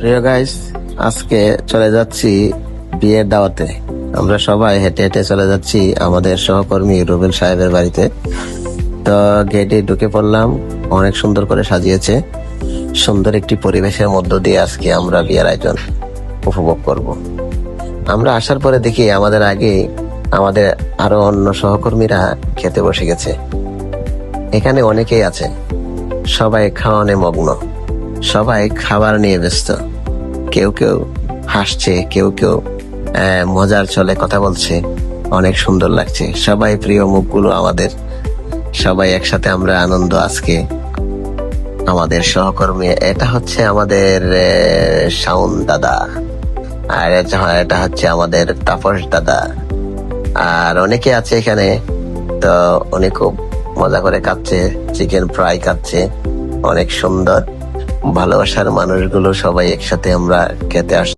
প্রিয় গাইস, আজকে চলে যাচ্ছি বিয়ের দাওয়াতে। আমরা সবাই হেঁটে হেঁটে চলে যাচ্ছি আমাদের সহকর্মী রুবেল সাহেবের বাড়িতে। তো গেটে ঢুকে পড়লাম, অনেক সুন্দর করে সাজিয়েছে। সুন্দর একটি পরিবেশের মধ্য দিয়ে আজকে আমরা বিয়ের আয়োজন উপভোগ করব। আমরা আসার পরে দেখি আমাদের আগে আমাদের আরো অন্য সহকর্মীরা খেতে বসে গেছে। এখানে অনেকেই আছে, সবাই খাওয়ানে মগ্ন, সবাই খাবার নিয়ে ব্যস্ত। কেউ কেউ হাসছে, কেউ কেউ মজার ছলে কথা বলছে। অনেক সুন্দর লাগছে, সবাই প্রিয় মুখগুলো আমাদের। সবাই একসাথে আমরা আনন্দ আজকে। আমাদের সহকর্মী, এটা হচ্ছে আমাদের শাওন দাদা, আর এটা হচ্ছে আমাদের তাপস দাদা, আর অনেকে আছে এখানে। তো অনেক খুব মজা করে খাচ্ছে, চিকেন ফ্রাই খাচ্ছে। অনেক সুন্দর, ভালোবাসার মানুষগুলো সবাই একসাথে আমরা খেতে আসছি।